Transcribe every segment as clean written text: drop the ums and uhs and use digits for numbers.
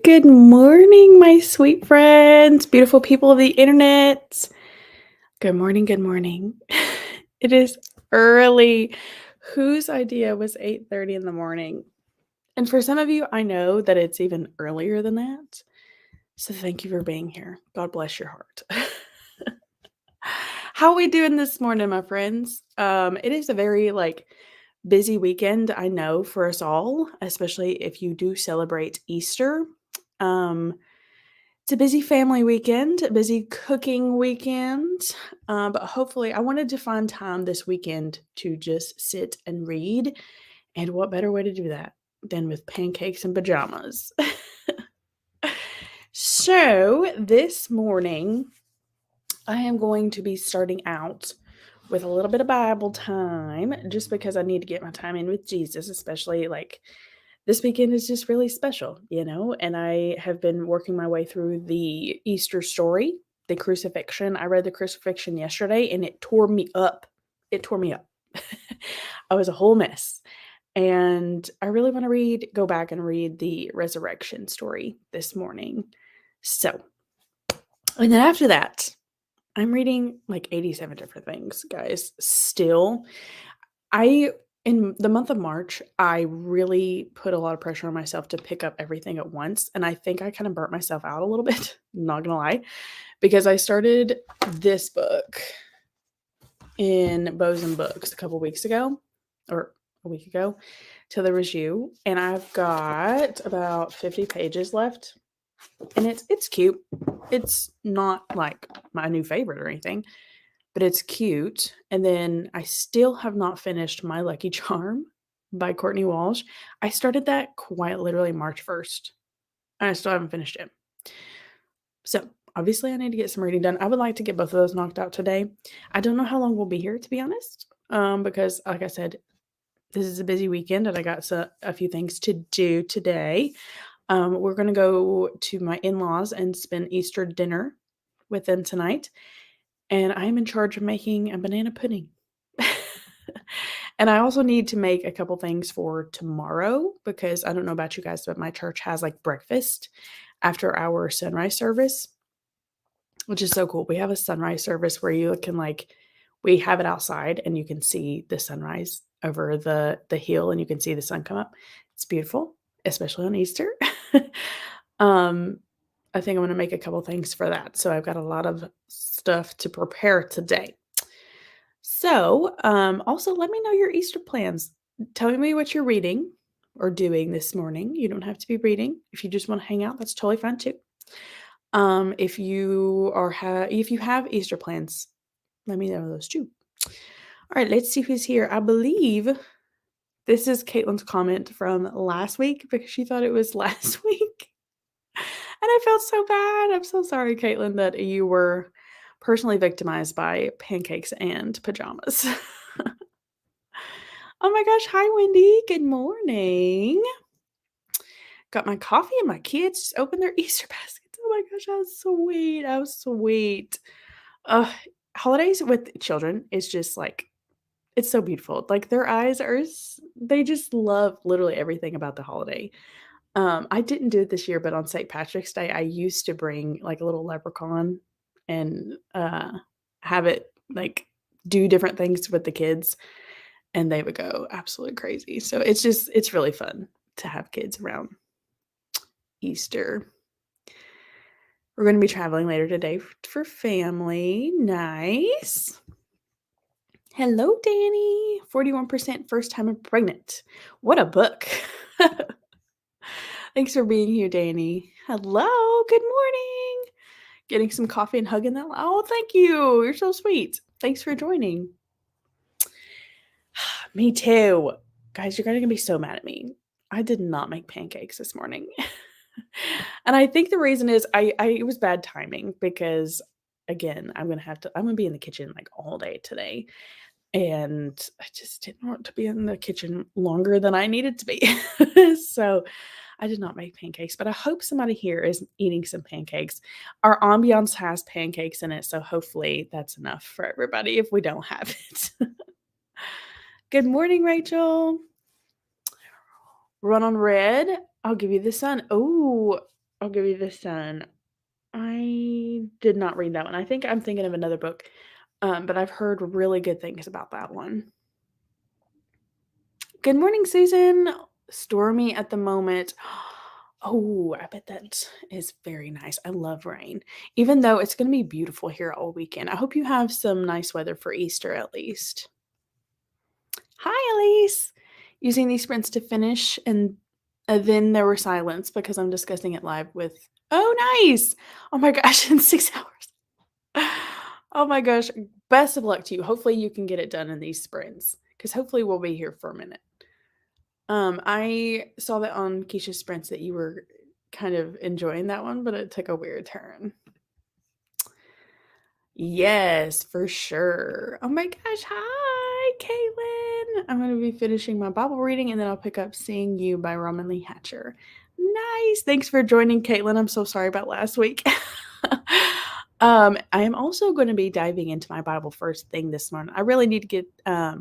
Good morning, my sweet friends, beautiful people of the internet. Good morning, good morning. It is early. Whose idea was 8:30 in the morning? And for some of you, I know that it's even earlier than that. So thank you for being here. God bless your heart. How are we doing this morning, my friends? It is a very busy weekend, I know, for us all, especially if you do celebrate Easter. Um, It's a busy family weekend, a busy cooking weekend, but hopefully I wanted to find time this weekend to just sit and read, and what better way to do that than with pancakes and pajamas? So, this morning, I am going to be starting out with a little bit of Bible time just because I need to get my time in with Jesus, especially this weekend is just really special, and I have been working my way through the Easter story, the crucifixion. I read the crucifixion yesterday and it tore me up. It tore me up. I was a whole mess. And I really want to go back and read the resurrection story this morning. So, and then after that, I'm reading like 87 different things, guys. Still, I in the month of March, I really put a lot of pressure on myself to pick up everything at once, and I think I kind of burnt myself out a little bit, not gonna lie, because I started this book in Bows and Books a couple weeks ago, or a week ago, till there was you, and I've got about 50 pages left, and it's cute. It's not like my new favorite or anything, but it's cute. And then I still have not finished My Lucky Charm by Courtney Walsh. I started that quite literally March 1st, and I still haven't finished it. So obviously, I need to get some reading done. I would like to get both of those knocked out today. I don't know how long we'll be here, to be honest, because like I said, this is a busy weekend, and I got a few things to do today. We're gonna go to my in-laws and spend Easter dinner with them tonight, and I'm in charge of making a banana pudding. And I also need to make a couple things for tomorrow because I don't know about you guys, but my church has like breakfast after our sunrise service, which is so cool. We have a sunrise service where you can we have it outside and you can see the sunrise over the hill and you can see the sun come up. It's beautiful, especially on Easter. um I think I'm going to make a couple things for that. So I've got a lot of stuff to prepare today. So, also let me know your Easter plans. Tell me what you're reading or doing this morning. You don't have to be reading. If you just want to hang out, that's totally fine too. If you have Easter plans, let me know those too. All right, let's see who's here. I believe this is Caitlin's comment from last week because she thought it was last week. And I felt so bad. I'm so sorry, Caitlin, that you were personally victimized by pancakes and pajamas. Oh my gosh. Hi, Wendy. Good morning. Got my coffee and my kids just opened their Easter baskets. Oh my gosh, how sweet. How sweet. Uh, Holidays with children is just it's so beautiful. Like their eyes they just love literally everything about the holiday. I didn't do it this year, but on St. Patrick's Day, I used to bring like a little leprechaun and have it do different things with the kids, and they would go absolutely crazy. So it's really fun to have kids around Easter. We're going to be traveling later today for family. Nice. Hello, Danny. 41% first time pregnant. What a book. Thanks for being here, Danny. Hello. Good morning. Getting some coffee and hugging that. Oh, thank you. You're so sweet. Thanks for joining. Me too. Guys, you're going to be so mad at me. I did not make pancakes this morning. And I think the reason is it was bad timing because again, I'm gonna be in the kitchen like all day today. And I just didn't want to be in the kitchen longer than I needed to be. So I did not make pancakes, but I hope somebody here is eating some pancakes. Our ambiance has pancakes in it, so hopefully that's enough for everybody if we don't have it. Good morning, Rachel. Run on red. I'll give you the sun. Oh, I'll Give You the Sun. I did not read that one. I think I'm thinking of another book, but I've heard really good things about that one. Good morning, Susan. Stormy at the moment. Oh, I bet that is very nice. I love rain, even though it's going to be beautiful here all weekend. I hope you have some nice weather for Easter at least. Hi, Elise. Using these sprints to finish, and then there were silence because I'm discussing it live with. Oh, nice. Oh my gosh, in 6 hours. Oh my gosh. Best of luck to you. Hopefully, you can get it done in these sprints because hopefully, we'll be here for a minute. I saw that on Keisha's sprints that you were kind of enjoying that one, but it took a weird turn. Yes, for sure. Oh my gosh. Hi, Caitlin. I'm going to be finishing my Bible reading and then I'll pick up Seeing You by Roman Lee Hatcher. Nice. Thanks for joining, Caitlin. I'm so sorry about last week. I am also going to be diving into my Bible first thing this morning. I really need to get, I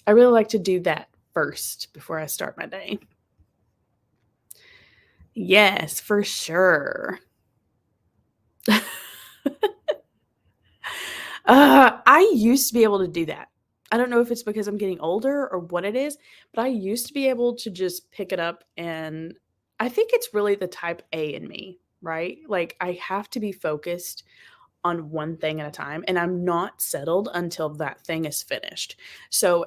really like to do that first before I start my day. Yes, for sure. I used to be able to do that. I don't know if it's because I'm getting older or what it is, but I used to be able to just pick it up, and I think it's really the type A in me, right? Like, I have to be focused on one thing at a time, and I'm not settled until that thing is finished. So,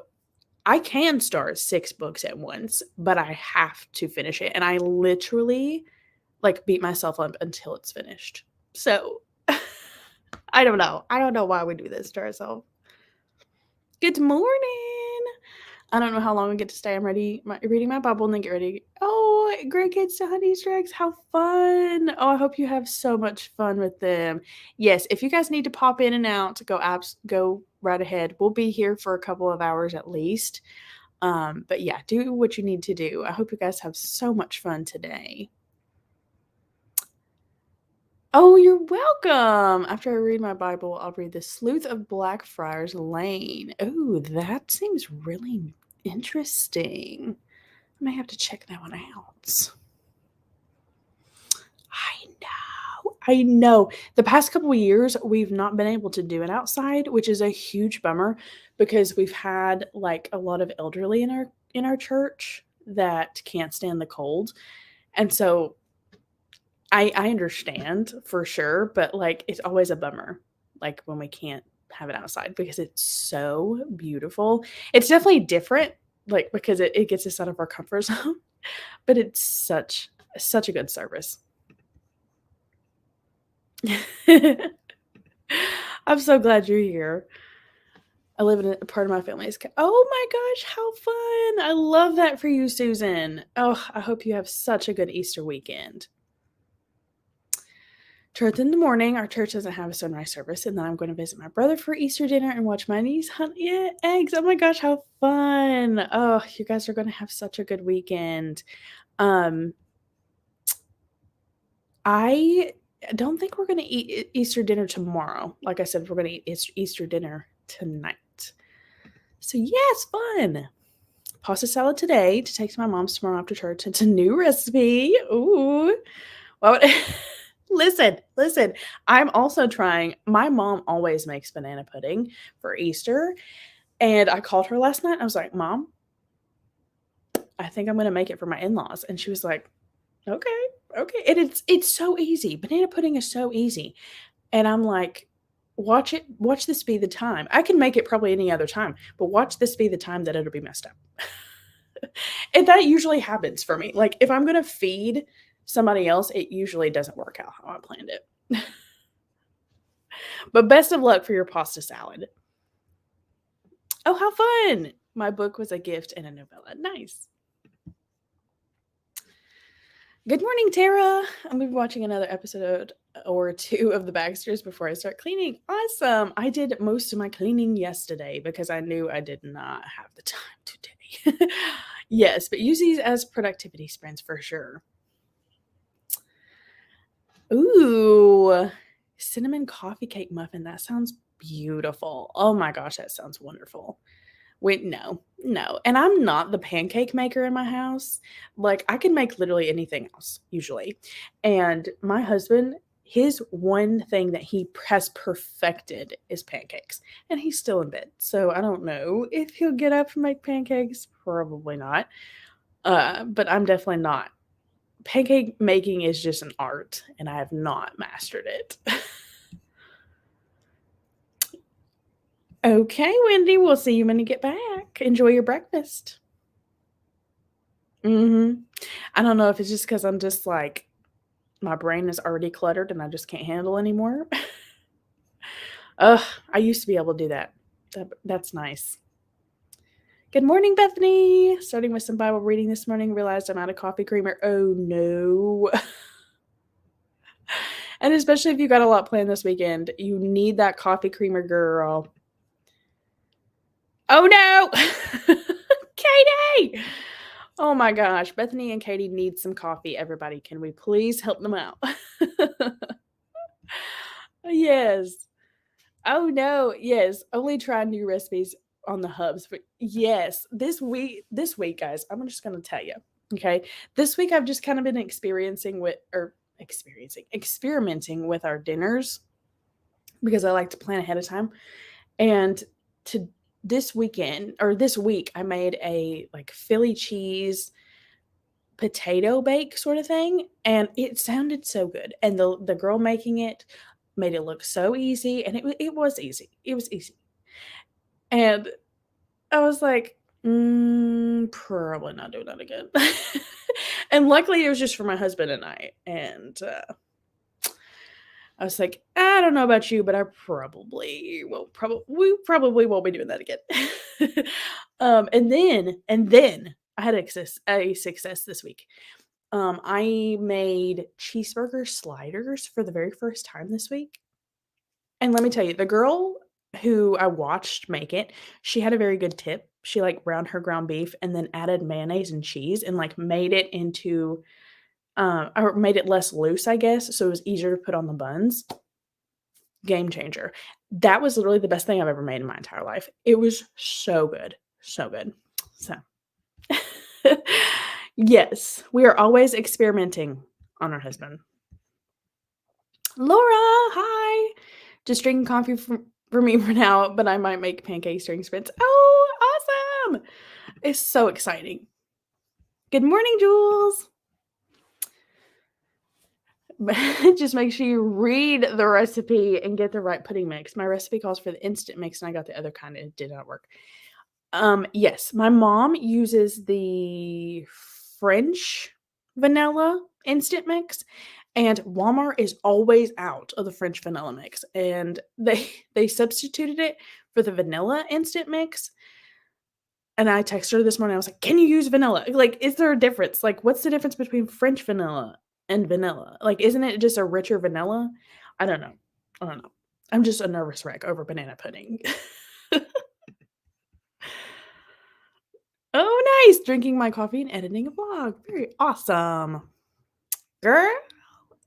I can start 6 books at once, but I have to finish it, and I literally, like, beat myself up until it's finished. So, I don't know. I don't know why we do this to ourselves. Good morning. I don't know how long I get to stay. I'm reading my Bible and then get ready. Oh, great kids to hunt Easter eggs. How fun. Oh, I hope you have so much fun with them. Yes, if you guys need to pop in and out, go right ahead. We'll be here for a couple of hours at least. But yeah, do what you need to do. I hope you guys have so much fun today. Oh, you're welcome. After I read my Bible, I'll read The Sleuth of Blackfriars Lane. Oh, that seems really interesting. I may have to check that one out. I know. The past couple of years, we've not been able to do it outside, which is a huge bummer because we've had like a lot of elderly in our church that can't stand the cold. And so I understand for sure, but, like, it's always a bummer, like, when we can't have it outside because it's so beautiful. It's definitely different, like, because it gets us out of our comfort zone, but it's such a good service. I'm so glad you're here. I live in a part of my family is oh my gosh, how fun. I love that for you, Susan. Oh, I hope you have such a good Easter weekend. Church in the morning. Our church doesn't have a sunrise service, and then I'm going to visit my brother for Easter dinner and watch my niece hunt eggs. Oh my gosh, how fun! Oh, you guys are going to have such a good weekend. Um, I don't think we're going to eat Easter dinner tomorrow. Like I said, we're going to eat Easter dinner tonight. So yes, fun. Pasta salad today to take to my mom's tomorrow after church. It's a new recipe. Ooh. Well, listen. I'm also trying. My mom always makes banana pudding for Easter, and I called her last night. I was like, "Mom, I think I'm gonna make it for my in-laws." And she was like, "Okay, okay." And it's so easy. Banana pudding is so easy. And I'm like, watch this be the time. I can make it probably any other time, but watch this be the time that it'll be messed up. And that usually happens for me. Like, if I'm gonna feed somebody else, it usually doesn't work out how I planned it. But best of luck for your pasta salad. Oh, how fun! My book was a gift and a novella. Nice. Good morning, Tara. I'm gonna be watching another episode or two of the Baxters before I start cleaning. Awesome. I did most of my cleaning yesterday because I knew I did not have the time today. Yes, but use these as productivity sprints for sure. Ooh, cinnamon coffee cake muffin. That sounds beautiful. Oh my gosh, that sounds wonderful. No, and I'm not the pancake maker in my house. Like, I can make literally anything else usually, and my husband, his one thing that he has perfected is pancakes, and he's still in bed, so I don't know if he'll get up and make pancakes, probably not, but I'm definitely not. Pancake making is just an art, and I have not mastered it. Okay, Wendy, we'll see you when you get back. Enjoy your breakfast. Mhm. I don't know if it's just because 'cause I'm just, like, my brain is already cluttered and I just can't handle anymore. Ugh, I used to be able to do that. That's nice. Good morning, Bethany. Starting with some Bible reading this morning, realized I'm out of coffee creamer. Oh, no. And especially if you got a lot planned this weekend, you need that coffee creamer, girl. Oh, no. Katie! Oh my gosh, Bethany and Katie need some coffee, everybody. Can we please help them out? Yes. Oh, no. Yes. Only try new recipes on the hubs. But yes, this week, guys, I'm just gonna tell you. Okay. This week I've just kind of been experimenting with our dinners because I like to plan ahead of time. And to this week, I made a like Philly cheese potato bake sort of thing, and it sounded so good, and the girl making it made it look so easy, and it was easy. It was easy, and I was like, probably not doing that again." And luckily, it was just for my husband and I, and, I was like, "I don't know about you, but I probably will we probably won't be doing that again." And then I had a success this week. I made cheeseburger sliders for the very first time this week, and let me tell you, the girl who I watched make it, she had a very good tip. She, like, browned her ground beef and then added mayonnaise and cheese and, like, made it into, or made it less loose, I guess, so it was easier to put on the buns. Game changer. That was literally the best thing I've ever made in my entire life. It was so good, so good. So yes, we are always experimenting on our husband. Laura, hi. Just drinking coffee for me for now, but I might make pancakes during sprints. Oh, awesome. It's so exciting. Good morning, Jules. Just make sure you read the recipe and get the right pudding mix. My recipe calls for the instant mix, and I got the other kind, and it did not work. Yes, my mom uses the French vanilla instant mix, and Walmart is always out of the French vanilla mix, and they substituted it for the vanilla instant mix, and I texted her this morning, I was like, "Can you use vanilla? Like, is there a difference? Like, what's the difference between French vanilla and vanilla? Like, isn't it just a richer vanilla?" I don't know. I don't know. I'm just a nervous wreck over banana pudding. Oh, nice. Drinking my coffee and editing a vlog. Very awesome. Girl.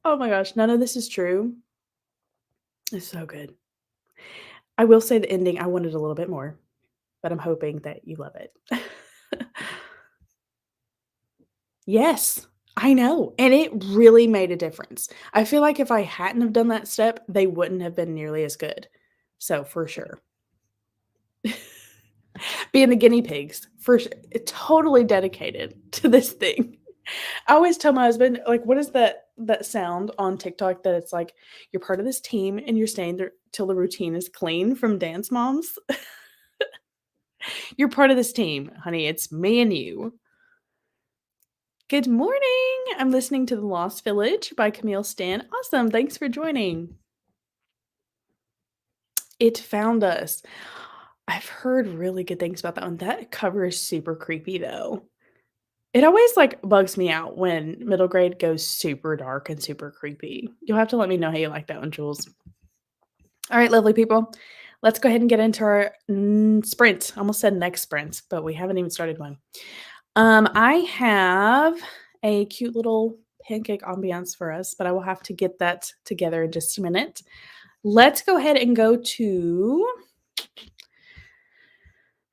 Oh my gosh. None of this is true. It's so good. I will say the ending, I wanted a little bit more, but I'm hoping that you love it. Yes, I know. And it really made a difference. I feel like if I hadn't have done that step, they wouldn't have been nearly as good. So for sure. Being the guinea pigs, for sure. Totally dedicated to this thing. I always tell my husband, like, what is that sound on TikTok that it's like, you're part of this team and you're staying there till the routine is clean from Dance Moms? You're part of this team, honey. It's me and you. Good morning. I'm listening to The Lost Village by Camille Stan. Awesome. Thanks for joining. It found us. I've heard really good things about that one. That cover is super creepy though. It always, like, bugs me out when middle grade goes super dark and super creepy. You'll have to let me know how you like that one, Jules. Alright, lovely people. Let's go ahead and get into our, sprint. I almost said next sprint, but we haven't even started one. I have a cute little pancake ambiance for us, but I will have to get that together in just a minute. Let's go ahead and go to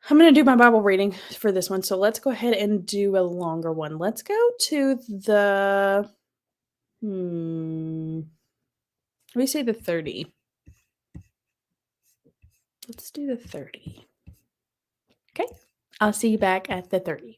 I'm gonna do my Bible reading for this one, so let's go ahead and do a longer one. Let's go to the let me say the 30. Let's do the 30. Okay. I'll see you back at the 30.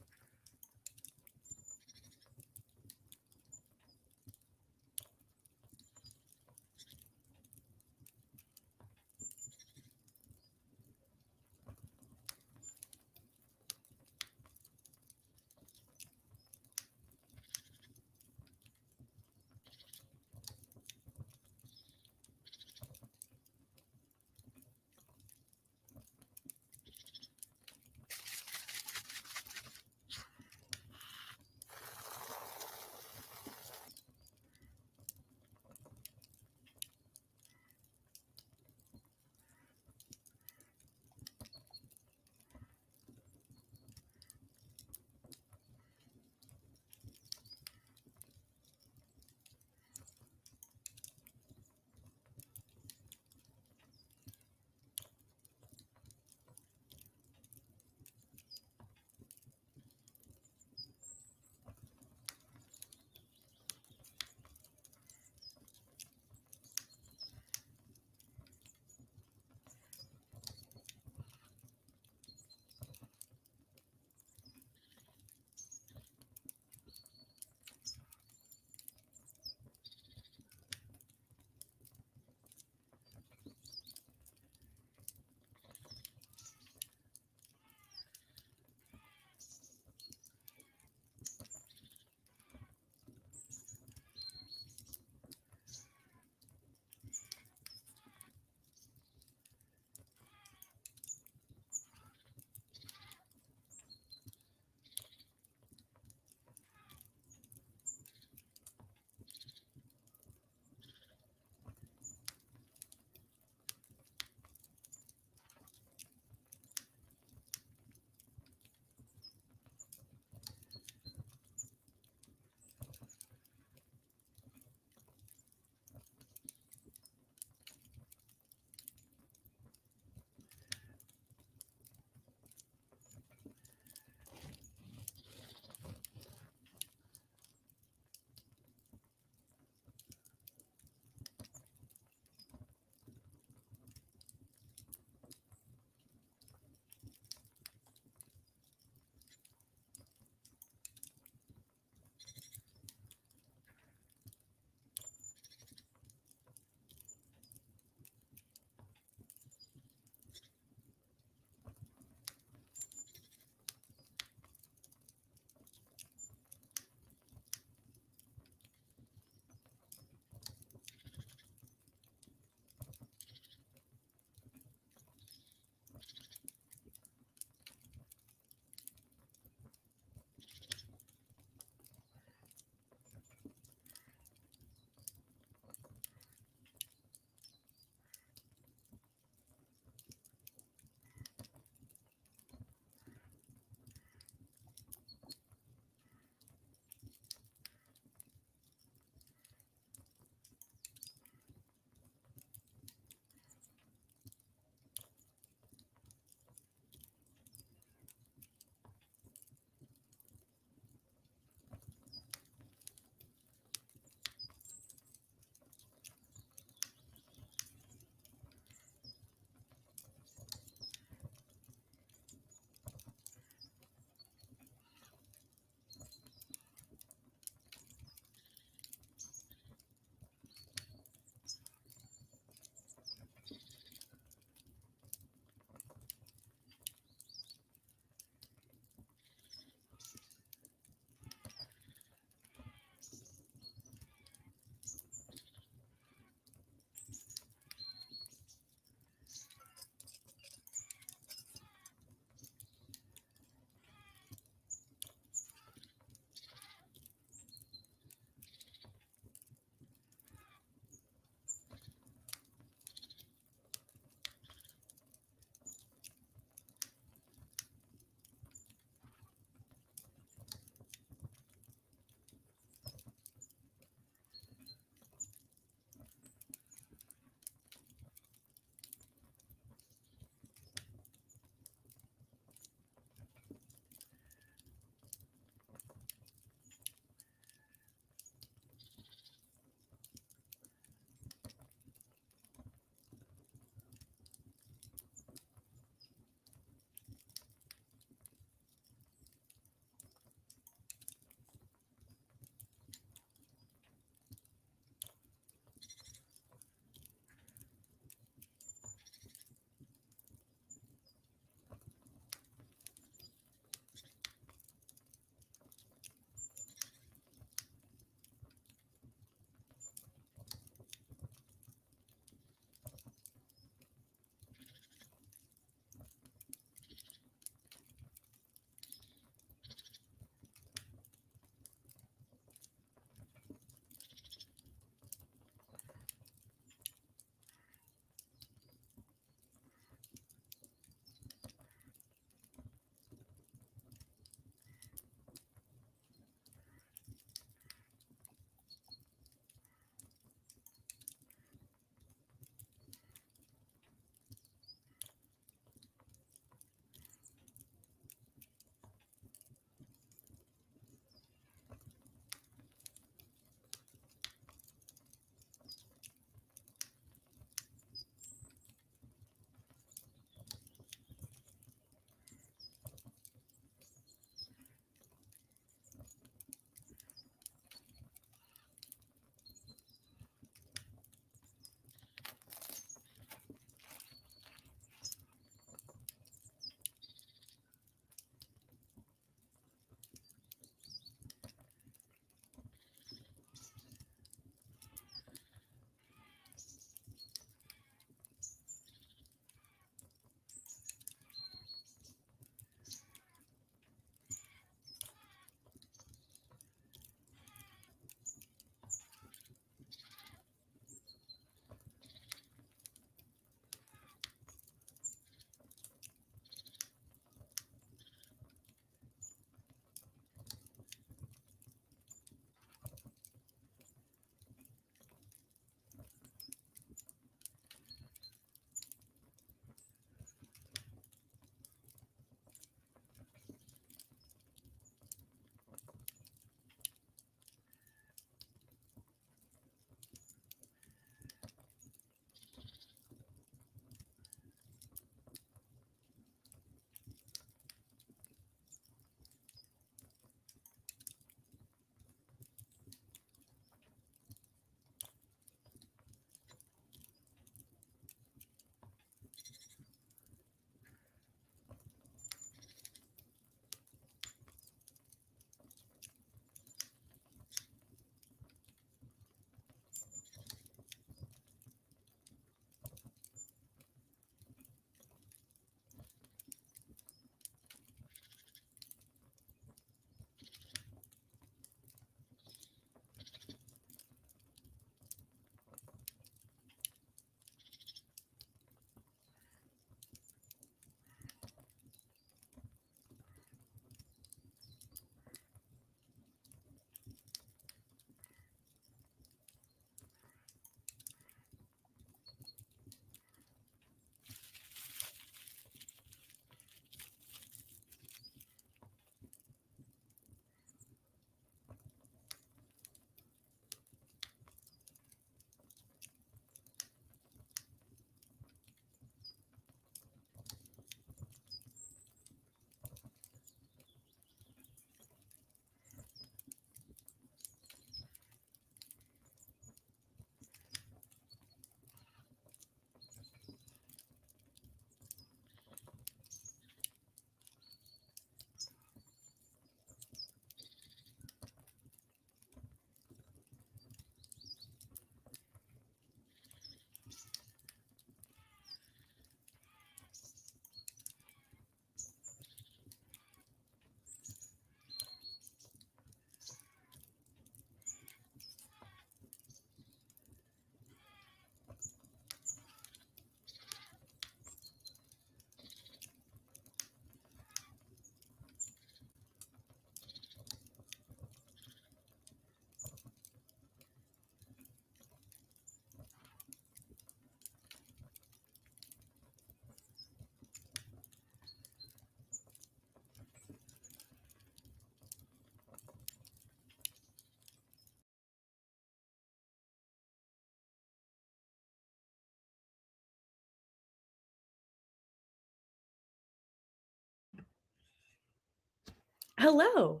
Hello.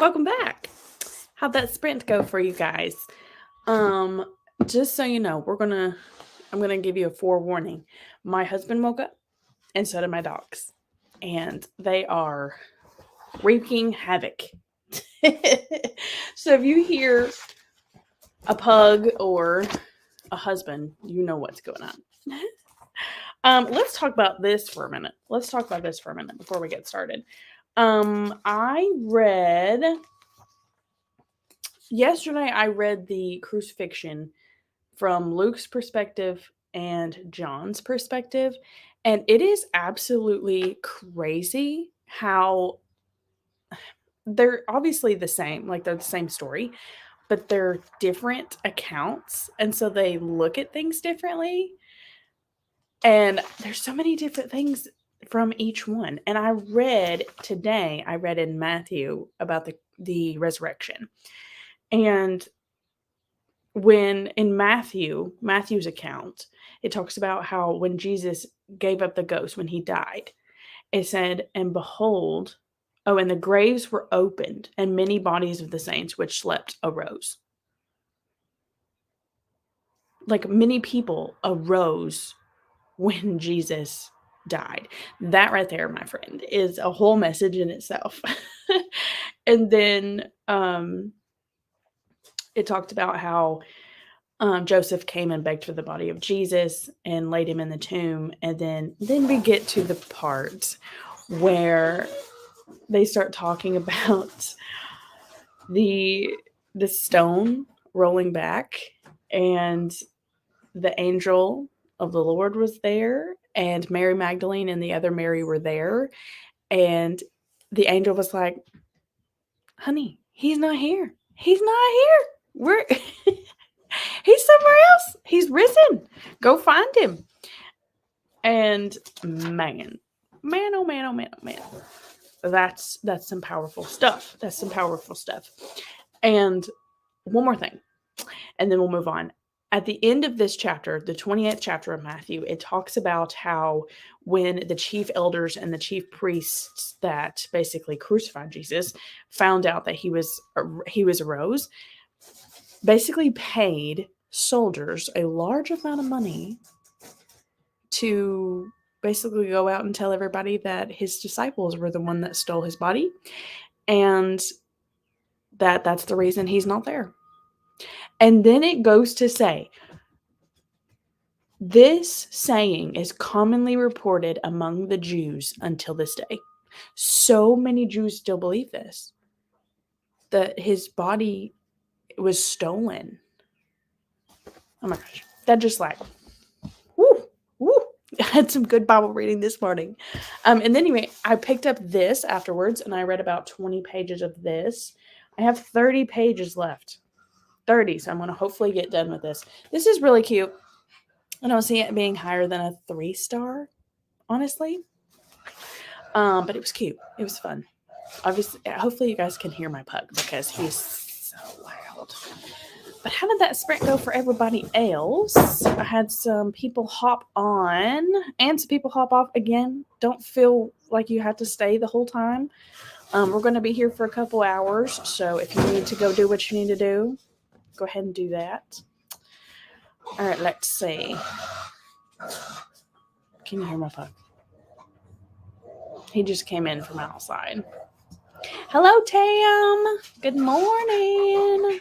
Welcome back. How'd that sprint go for you guys? Just so you know, I'm gonna give you a forewarning. My husband woke up and so did my dogs. And they are wreaking havoc. So if you hear a pug or a husband, you know what's going on. Let's talk about this for a minute. Before we get started. Yesterday I read the crucifixion from Luke's perspective and John's perspective, and it is absolutely crazy how they're obviously the same, like they're the same story, but they're different accounts, and so they look at things differently. And there's so many different things from each one. And I read in Matthew about the resurrection. And when in Matthew's account, it talks about how when Jesus gave up the ghost, when he died, it said, and behold, and the graves were opened, and many bodies of the saints which slept arose. Like many people arose when Jesus died. That right there, my friend, is a whole message in itself. And then it talked about how Joseph came and begged for the body of Jesus and laid him in the tomb. And then we get to the part where they start talking about the stone rolling back, and the angel of the Lord was there, and Mary Magdalene and the other Mary were there. And the angel was like, honey, he's not here. He's not here. He's somewhere else. He's risen. Go find him. And man, oh man, oh man, oh man. That's some powerful stuff. And one more thing, and then we'll move on. At the end of this chapter, the 28th chapter of Matthew, it talks about how when the chief elders and the chief priests that basically crucified Jesus found out that he was arose, basically paid soldiers a large amount of money to basically go out and tell everybody that his disciples were the one that stole his body, and that's the reason he's not there. And then it goes to say, this saying is commonly reported among the Jews until this day. So many Jews still believe this, that his body was stolen. Oh my gosh. That just like, woo. I had some good Bible reading this morning. And then anyway, I picked up this afterwards, and I read about 20 pages of this. I have 30 pages left. 30, so I'm going to hopefully get done with this. This is really cute. I don't see it being higher than a 3-star, honestly. But it was cute. It was fun. Obviously, hopefully you guys can hear my pug because he's so loud. But how did that sprint go for everybody else? I had some people hop on and some people hop off again. Don't feel like you have to stay the whole time. We're going to be here for a couple hours, so if you need to go do what you need to do, go ahead and do that. All right, let's see. Can you hear my pup? He just came in from outside. Hello, Tam. Good morning.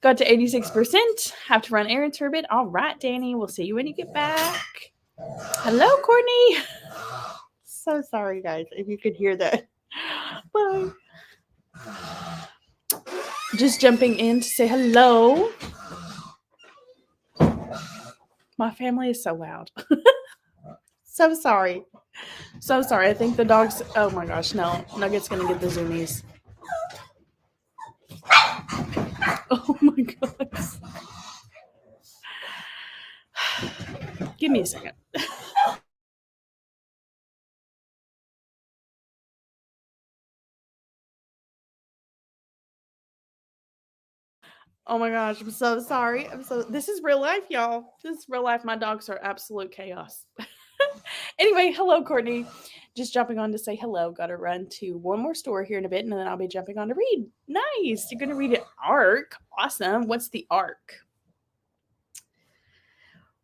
Got to 86%. Have to run errands for a bit. All right, Danny. We'll see you when you get back. Hello, Courtney. So sorry, guys, if you could hear that. Bye. Just jumping in to say hello. My family is so loud. So sorry. I think the dogs. Oh my gosh, no. Nugget's going to get the zoomies. Oh my gosh. Give me a second. Oh my gosh, I'm so sorry. This is real life, y'all. This is real life. My dogs are absolute chaos. Anyway, hello, Courtney. Just jumping on to say hello. Got to run to one more store here in a bit, and then I'll be jumping on to read. Nice. You're going to read an arc. Awesome. What's the arc?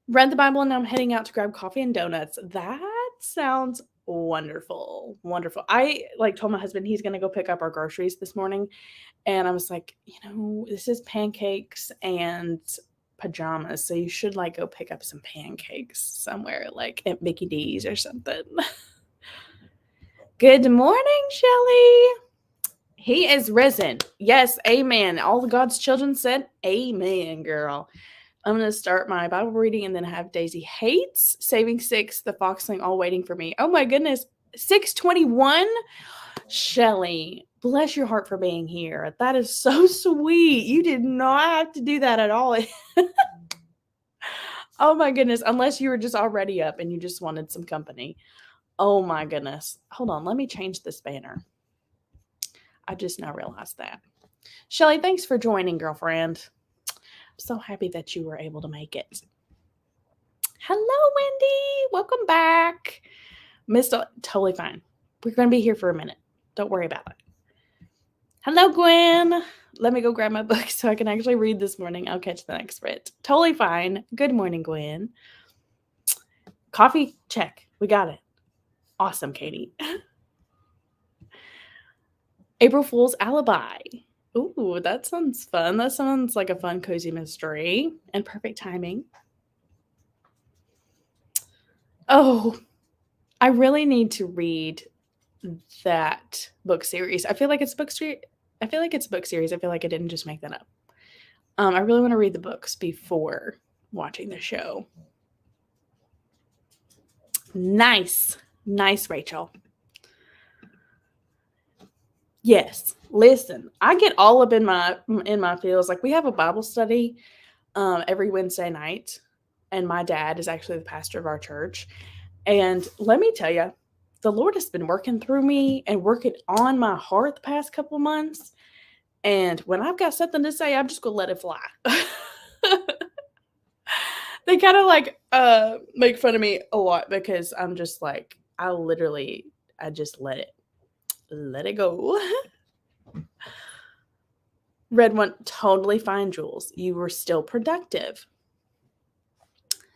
Read the Bible, and now I'm heading out to grab coffee and donuts. That sounds wonderful. Wonderful. I told my husband he's going to go pick up our groceries this morning. And I was like, this is Pancakes and Pajamas. So you should go pick up some pancakes somewhere like at Mickey D's or something. Good morning, Shelly. He is risen. Yes, amen. All the God's children said amen, girl. I'm going to start my Bible reading and then have Daisy Hates, Saving Six, The Foxling, all waiting for me. Oh my goodness. 6:21? Shelly, bless your heart for being here. That is so sweet. You did not have to do that at all. Oh my goodness. Unless you were just already up and you just wanted some company. Oh my goodness. Hold on. Let me change this banner. I just now realized that. Shelly, thanks for joining, girlfriend. I'm so happy that you were able to make it. Hello, Wendy. Welcome back. Totally fine. We're going to be here for a minute. Don't worry about it. Hello, Gwen. Let me go grab my book so I can actually read this morning. I'll catch the next bit. Totally fine. Good morning, Gwen. Coffee? Check. We got it. Awesome, Katie. April Fool's Alibi. Ooh, that sounds fun. That sounds like a fun, cozy mystery and perfect timing. Oh, I really need to read that book series. I feel like it's book series. I feel like I didn't just make that up. I really want to read the books before watching the show. Nice, Rachel. Yes. Listen, I get all up in my feels. We have a Bible study every Wednesday night, and my dad is actually the pastor of our church. And let me tell you, the Lord has been working through me and working on my heart the past couple of months. And when I've got something to say, I'm just going to let it fly. They kind of make fun of me a lot because I'm just I just let it go. Red one, totally fine, Jules. You were still productive.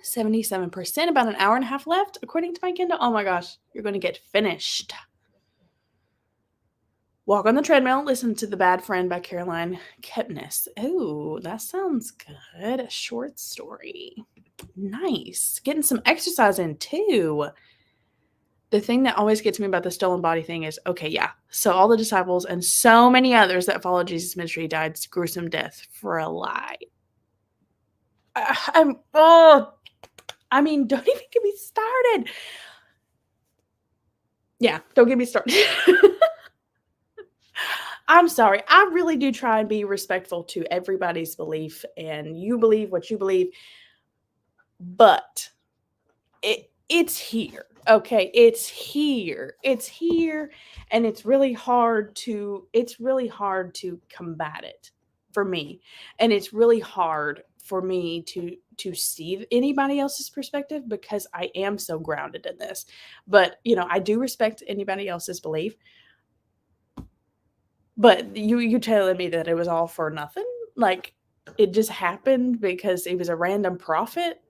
77%, about an hour and a half left, according to my Kindle. Oh my gosh, you're going to get finished. Walk on the treadmill, listen to The Bad Friend by Caroline Kepnes. Ooh, that sounds good. A short story. Nice. Getting some exercise in too. The thing that always gets me about the stolen body thing is, okay, yeah. So all the disciples and so many others that followed Jesus' ministry died gruesome death for a lie. Don't even get me started. Yeah, don't get me started. I'm sorry. I really do try and be respectful to everybody's belief, and you believe what you believe, but it's here. Okay, it's here, and it's really hard to combat it for me, and it's really hard for me to see anybody else's perspective because I am so grounded in this. But I do respect anybody else's belief. But you telling me that it was all for nothing? It just happened because it was a random prophet?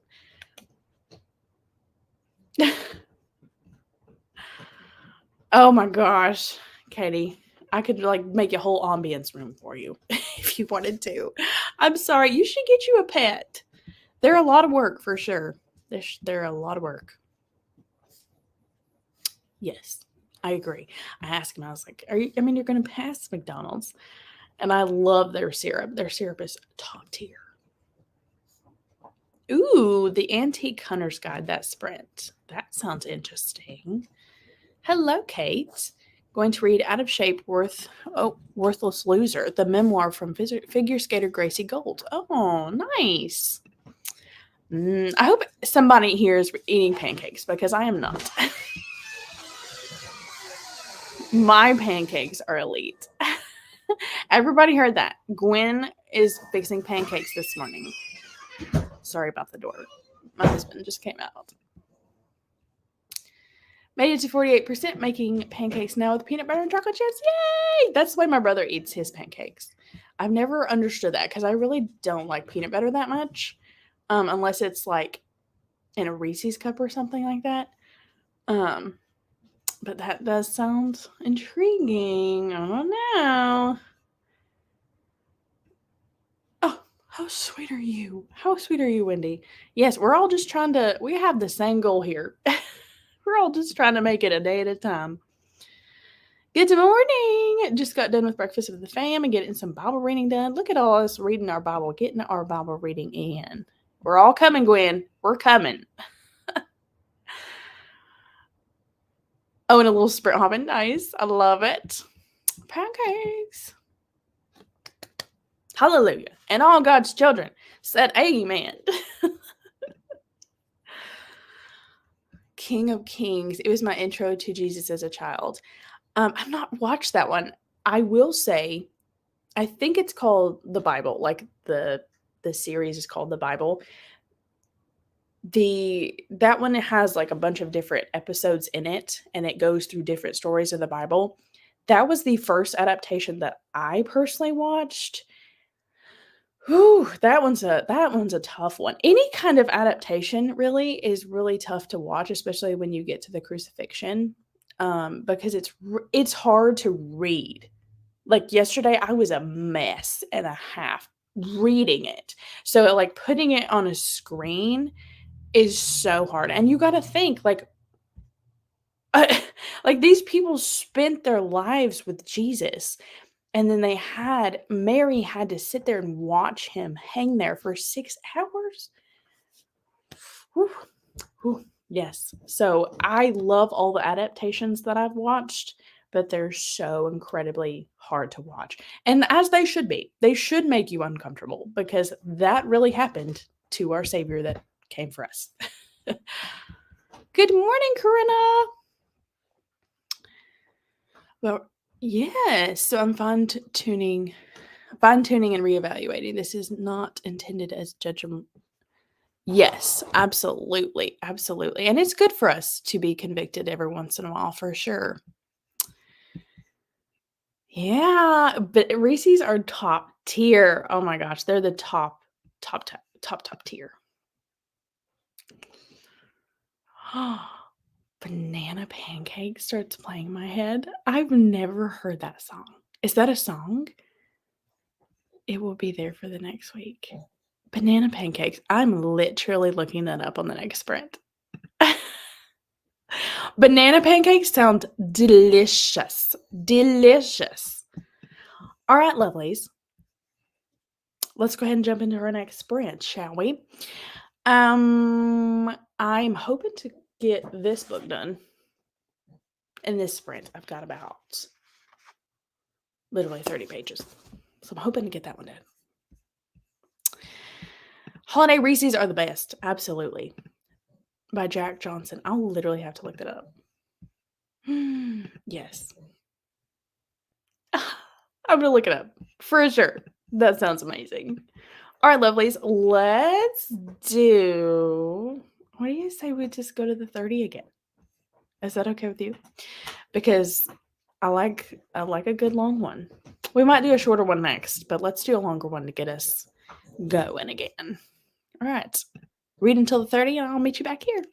Oh my gosh, Katie. I could make a whole ambience room for you if you wanted to. I'm sorry. You should get you a pet. They're a lot of work for sure. They're a lot of work. Yes, I agree. I asked him, I was like, you're going to pass McDonald's. And I love their syrup. Their syrup is top tier. Ooh, the Antique Hunter's Guide, that Sprint. That sounds interesting. Hello, Kate. Going to read Out of Shape, Worthless Loser, the memoir from figure skater Gracie Gold. Oh, nice. I hope somebody here is eating pancakes because I am not. My pancakes are elite. Everybody heard that. Gwen is fixing pancakes this morning. Sorry about the door. My husband just came out. Made it to 48%, making pancakes now with peanut butter and chocolate chips. Yay! That's the way my brother eats his pancakes. I've never understood that because I really don't like peanut butter that much, unless it's like in a Reese's cup or something like that. But that does sound intriguing. I don't know. Oh, how sweet are you? How sweet are you, Wendy? Yes, we're all just we have the same goal here. We're all just trying to make it a day at a time. Good morning. Just got done with breakfast with the fam and getting some Bible reading done. Look at all us reading our Bible, getting our Bible reading in. We're all coming, Gwen. We're coming. Oh, and a little sprint hopping. Nice. I love it. Pancakes. Hallelujah. And all God's children said amen. King of Kings. It was my intro to Jesus as a child. I've not watched that one. I will say, I think it's called The Bible. Like the series is called The Bible. That one has like a bunch of different episodes in it, and it goes through different stories of the Bible. That was the first adaptation that I personally watched. Whew, that one's a tough one. Any kind of adaptation really is really tough to watch, especially when you get to the crucifixion, because it's hard to read. Like yesterday, I was a mess and a half reading it. So like putting it on a screen is so hard, and you got to think like. Like these people spent their lives with Jesus. And then Mary had to sit there and watch him hang there for 6 hours. Whew, whew, yes. So I love all the adaptations that I've watched, but they're so incredibly hard to watch. And as they should be. They should make you uncomfortable because that really happened to our Savior that came for us. Good morning, Corinna. Well, yes. So I'm fine-tuning and reevaluating. This is not intended as judgment. Yes, absolutely. Absolutely. And it's good for us to be convicted every once in a while, for sure. Yeah, but Reese's are top tier. Oh my gosh, they're the top tier. Banana Pancake starts playing in my head. I've never heard that song. Is that a song? It will be there for the next week. Banana Pancakes. I'm literally looking that up on the next sprint. Banana Pancakes sound delicious. Delicious. All right, lovelies. Let's go ahead and jump into our next sprint, shall we? I'm hoping to get this book done in this sprint. I've got about literally 30 pages. So I'm hoping to get that one done. Holiday Reese's are the best. Absolutely. By Jack Johnson. I'll literally have to look that up. Yes. I'm going to look it up for sure. That sounds amazing. All right, lovelies. Let's do... What do you say we just go to the 30 again? Is that okay with you? Because I like a good long one. We might do a shorter one next, but let's do a longer one to get us going again. All right. Read until the 30 and I'll meet you back here.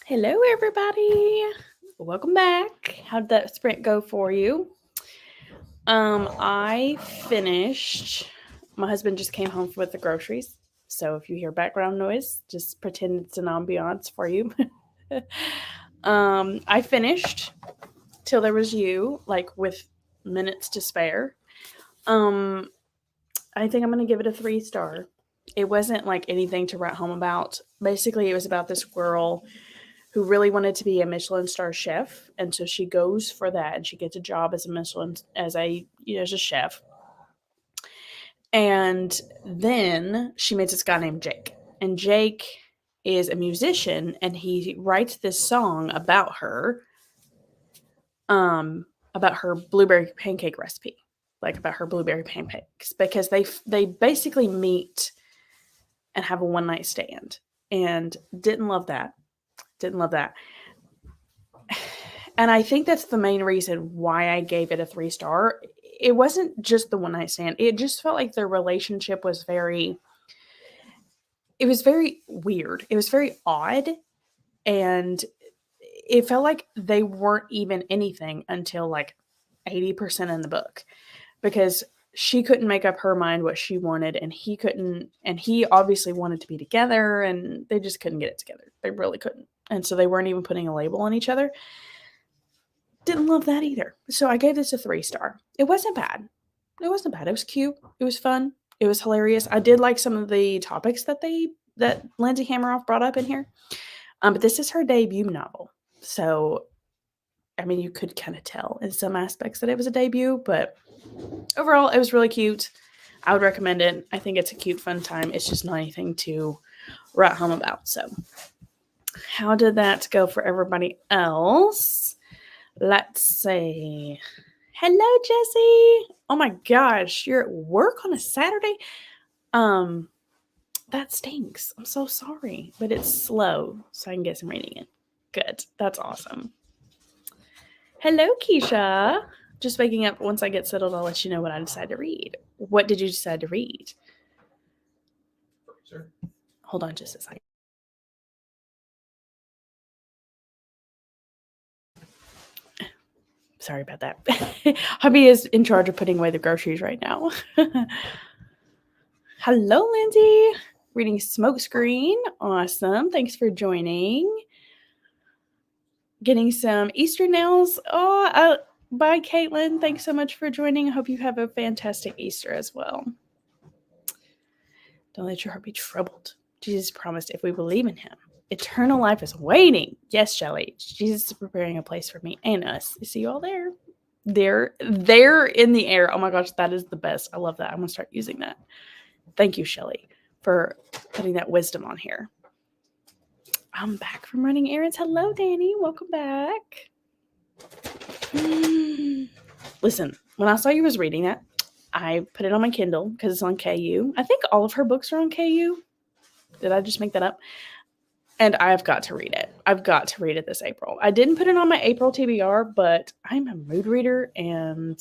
Hello, everybody. Welcome back. How'd that sprint go for you? I finished. My husband just came home with the groceries. So if you hear background noise, just pretend it's an ambiance for you. I finished Till There Was You, like with minutes to spare. I think I'm gonna give it a 3-star. It wasn't like anything to write home about. Basically, it was about this girl who really wanted to be a Michelin star chef, and so she goes for that, and she gets a job as a Michelin as a chef. And then she meets this guy named Jake, and Jake is a musician, and he writes this song about her blueberry pancake recipe, like about her blueberry pancakes, because they basically meet and have a one night stand, and didn't love that. Didn't love that. And I think that's the main reason why I gave it a 3-star. It wasn't just the one night stand. It just felt like their relationship was very weird. It was very odd, and it felt like they weren't even anything until like 80% in the book, because she couldn't make up her mind what she wanted, and he couldn't, and he obviously wanted to be together, and they just couldn't get it together. They really couldn't. And so they weren't even putting a label on each other. Didn't love that either. So I gave this a 3-star. It wasn't bad. It wasn't bad. It was cute. It was fun. It was hilarious. I did like some of the topics that Lindsay Hammeroff brought up in here. But this is her debut novel. So, I mean, you could kind of tell in some aspects that it was a debut, but overall, it was really cute. I would recommend it. I think it's a cute, fun time. It's just not anything to write home about. So, how did that go for everybody else? Let's see. Hello, Jessie. Oh my gosh, you're at work on a Saturday? That stinks. I'm so sorry, but it's slow, so I can get some reading in. Good. That's awesome. Hello, Keisha. Just waking up. Once I get settled, I'll let you know what I decide to read. What did you decide to read? Sure. Hold on just a second. Sorry about that. Hubby is in charge of putting away the groceries right now. Hello, Lindsay. Reading Smokescreen. Awesome. Thanks for joining. Getting some Easter nails. Bye, Caitlin. Thanks so much for joining. I hope you have a fantastic Easter as well. Don't let your heart be troubled. Jesus promised if we believe in him, eternal life is waiting. Yes, Shelly. Jesus is preparing a place for me and us. You see you all there. They're in the air. Oh my gosh, that is the best. I love that. I'm going to start using that. Thank you, Shelly, for putting that wisdom on here. I'm back from running errands. Hello, Danny. Welcome back. Listen, when I saw you was reading that, I put it on my Kindle because it's on KU. I think all of her books are on KU. Did I just make that up? And I've got to read it. I've got to read it this April. I didn't put it on my April TBR, but I'm a mood reader, and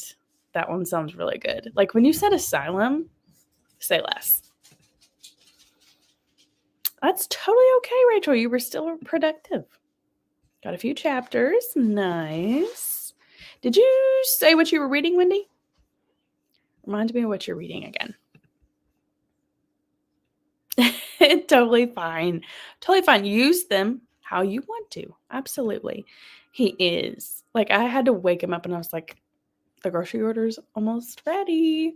that one sounds really good. Like when you said Asylum, say less. That's totally okay, Rachel. You were still productive. Got a few chapters. Nice. Did you say what you were reading, Wendy? Remind me of what you're reading again. Totally fine. Totally fine. Use them how you want to. Absolutely. He is. Like, I had to wake him up and I was like, the grocery order's almost ready.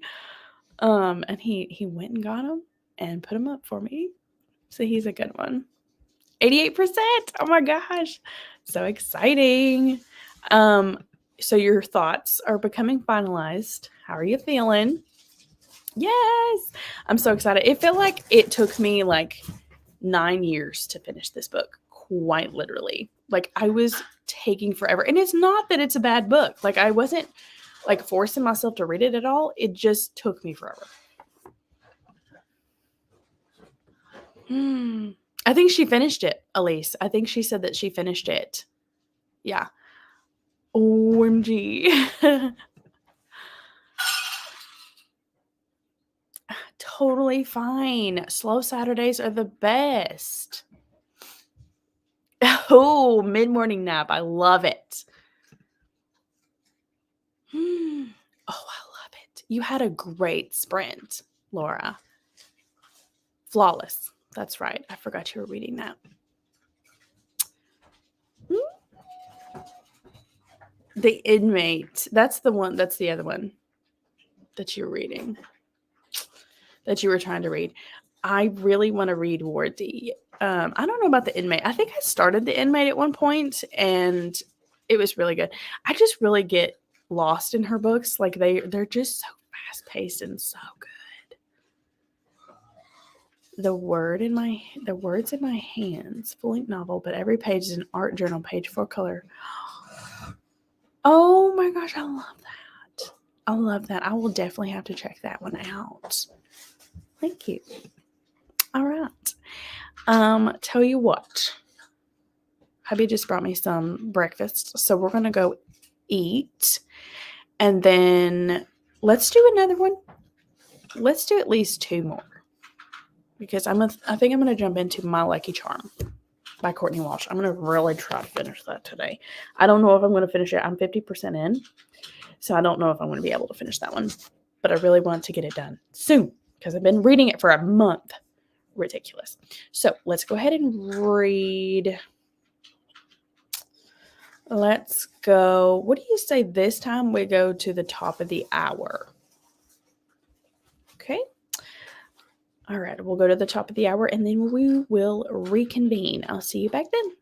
And he went and got them and put them up for me. So he's a good one. 88%. Oh my gosh. So exciting. So your thoughts are becoming finalized. How are you feeling? Yes. I'm so excited. It felt like it took me like 9 years to finish this book, quite literally. Like I was taking forever. And it's not that it's a bad book. Like I wasn't like forcing myself to read it at all. It just took me forever. I think she finished it, Elise. I think she said that she finished it. Yeah. OMG. Totally fine. Slow Saturdays are the best. Oh, mid-morning nap. I love it. Oh, I love it. You had a great sprint, Laura. Flawless. That's right. I forgot you were reading that. The Inmate. That's the one. That's the other one that you're reading, that you were trying to read. I really want to read Wardy. I don't know about The Inmate. I think I started The Inmate at one point, and it was really good. I just really get lost in her books. Like they're just so fast paced and so good. The words in my hands, full length novel, but every page is an art journal page, 4-color. Oh my gosh, I love that. I love that. I will definitely have to check that one out. Thank you. All right. Tell you what. Hubby just brought me some breakfast, so we're gonna go eat, and then let's do another one. Let's do at least 2 more, because I think I'm gonna jump into My Lucky Charm by Courtney Walsh. I'm gonna really try to finish that today. I don't know if I'm gonna finish it. I'm 50% in, so I don't know if I'm gonna be able to finish that one, but I really want to get it done soon because I've been reading it for a month. Ridiculous. So let's go ahead and read. Let's go. What do you say this time? We go to the top of the hour. Okay. All right. We'll go to the top of the hour and then we will reconvene. I'll see you back then.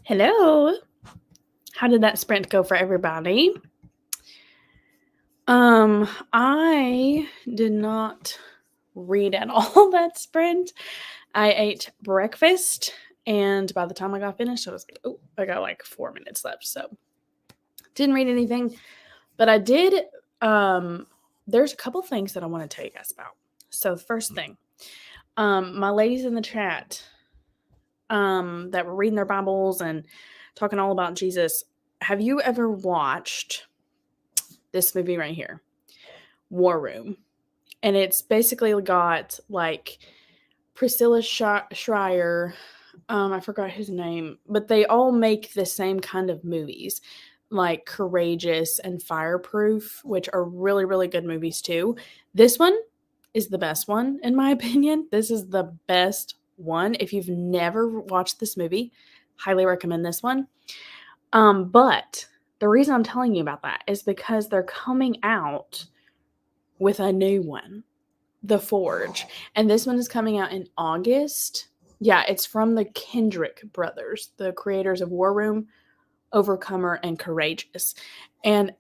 Hello. How did that sprint go for everybody? I did not read at all that sprint. I ate breakfast, and by the time I got finished, I was like, oh, I got like 4 minutes left. So didn't read anything, but I did. There's a couple things that I want to tell you guys about. So the first thing, my ladies in the chat, that were reading their Bibles and talking all about Jesus. Have you ever watched this movie right here, War Room? And it's basically got like Priscilla Schreier. I forgot his name, but they all make the same kind of movies, like Courageous and Fireproof, which are really, really good movies too. This one is the best one, in my opinion. This is the best one. If you've never watched this movie, highly recommend this one. But the reason I'm telling you about that is because they're coming out with a new one, The Forge. And this one is coming out in August. Yeah, it's from the Kendrick brothers, the creators of War Room, Overcomer, and Courageous. And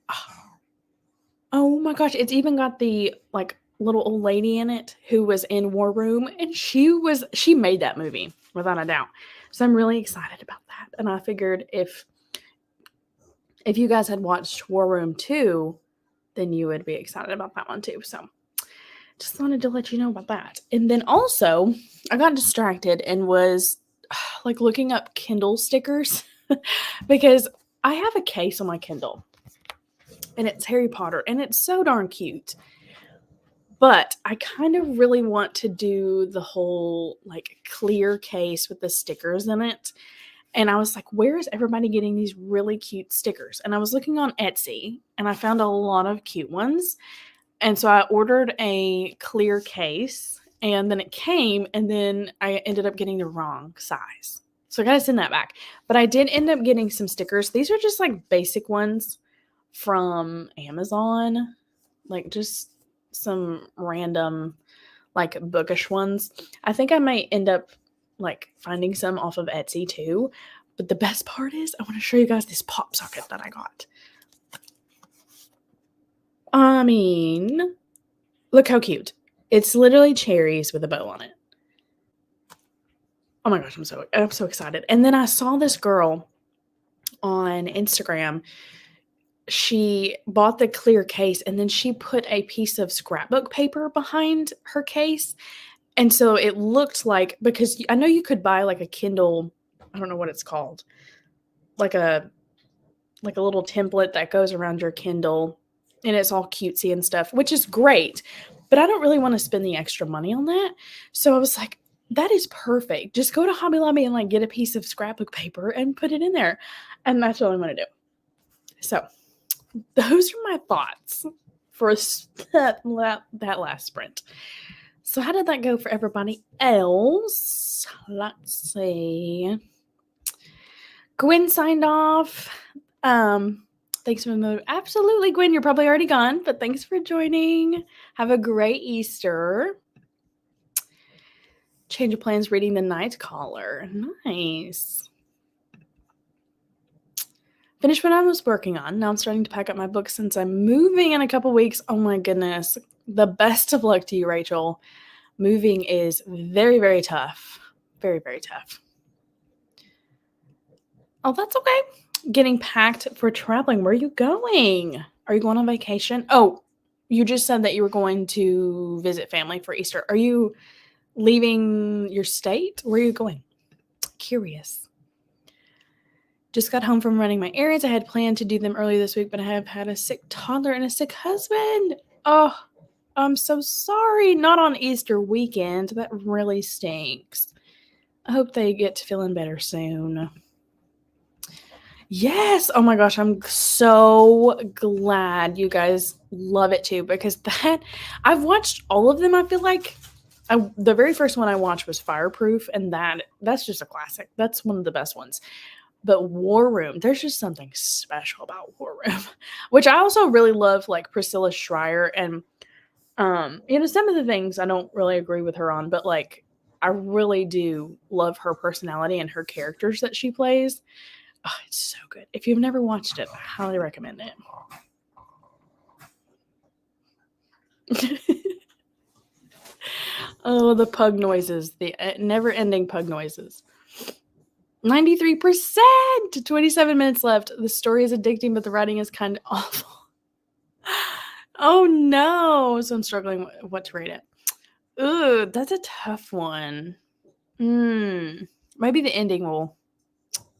oh my gosh, it's even got the like little old lady in it who was in War Room, and she made that movie without a doubt. So I'm really excited about that. And I figured if you guys had watched War Room 2, then you would be excited about that one too. So just wanted to let you know about that. And then also, I got distracted and was like looking up Kindle stickers because I have a case on my Kindle and it's Harry Potter and it's so darn cute. But I kind of really want to do the whole like clear case with the stickers in it. And I was like, where is everybody getting these really cute stickers? And I was looking on Etsy and I found a lot of cute ones. And so I ordered a clear case and then it came and then I ended up getting the wrong size. So I got to send that back. But I did end up getting some stickers. These are just like basic ones from Amazon, like just some random like bookish ones. I think I might end up like finding some off of Etsy too. But the best part is I want to show you guys this pop socket that I got. I mean, look how cute. It's literally cherries with a bow on it. Oh my gosh, I'm so excited. And then I saw this girl on Instagram. She bought the clear case and then she put a piece of scrapbook paper behind her case. And so it looked like, because I know you could buy like a Kindle, I don't know what it's called, like a little template that goes around your Kindle and it's all cutesy and stuff, which is great. But I don't really want to spend the extra money on that. So I was like, that is perfect. Just go to Hobby Lobby and like get a piece of scrapbook paper and put it in there. And that's what I'm going to do. So those are my thoughts for that last sprint. So how did that go for everybody else? Let's see. Gwen signed off. Thanks for the move. Absolutely, Gwen. You're probably already gone, but thanks for joining. Have a great Easter. Change of plans, reading the night caller. Nice. Finished what I was working on. Now I'm starting to pack up my books since I'm moving in a couple weeks. Oh my goodness. The best of luck to you, Rachel. Moving is very, very tough. Very, very tough. Oh, that's okay. Getting packed for traveling. Where are you going? Are you going on vacation? Oh, you just said that you were going to visit family for Easter. Are you leaving your state? Where are you going? Curious. Just got home from running my errands. I had planned to do them earlier this week, but I have had a sick toddler and a sick husband. Oh, I'm so sorry. Not on Easter weekend. That really stinks. I hope they get to feeling better soon. Yes. Oh my gosh. I'm so glad you guys love it too, because I've watched all of them. I feel like the very first one I watched was Fireproof, and that's just a classic. That's one of the best ones. But War Room, there's just something special about War Room, which I also really love, like Priscilla Schreier. And, some of the things I don't really agree with her on, but like, I really do love her personality and her characters that she plays. Oh, it's so good. If you've never watched it, I highly recommend it. Oh, the pug noises, the never-ending pug noises. 93%! 27 minutes left. The story is addicting, but the writing is kind of awful. Oh no! So I'm struggling what to rate it. Ooh, that's a tough one. Maybe the ending will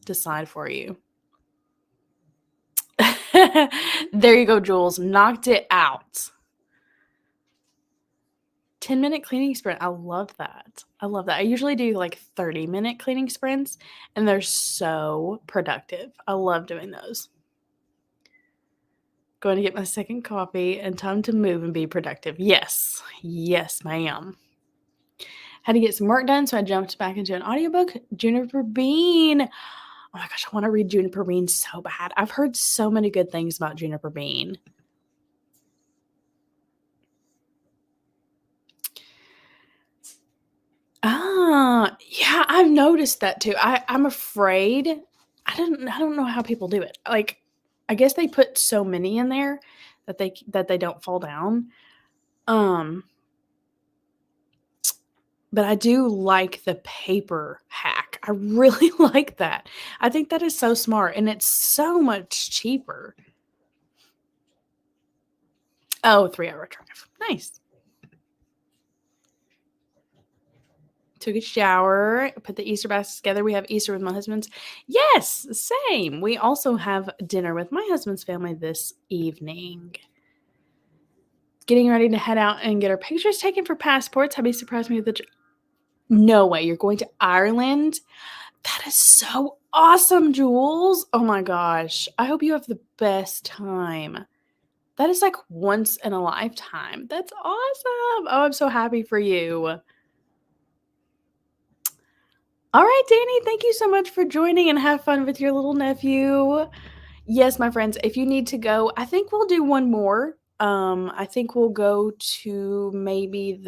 decide for you. There you go, Jules. Knocked it out. 10-minute cleaning sprint. I love that. I love that. I usually do like 30-minute cleaning sprints, and they're so productive. I love doing those. Going to get my second coffee and time to move and be productive. Yes. Yes, ma'am. Had to get some work done, so I jumped back into an audiobook, Juniper Bean. Oh my gosh, I want to read Juniper Bean so bad. I've heard so many good things about Juniper Bean. Yeah, I've noticed that too. I'm afraid. I don't know how people do it. Like, I guess they put so many in there that they don't fall down. But I do like the paper hack. I really like that. I think that is so smart, and it's so much cheaper. Oh, 3-hour drive. Nice. Took a shower, put the Easter baskets together. We have Easter with my husband's. Yes, same. We also have dinner with my husband's family this evening. Getting ready to head out and get our pictures taken for passports. Hubby surprised me with the... No way, you're going to Ireland? That is so awesome, Jules. Oh my gosh. I hope you have the best time. That is like once in a lifetime. That's awesome. Oh, I'm so happy for you. All right, Danny, thank you so much for joining, and have fun with your little nephew. Yes, my friends, if you need to go, I think we'll do one more. I think we'll go to maybe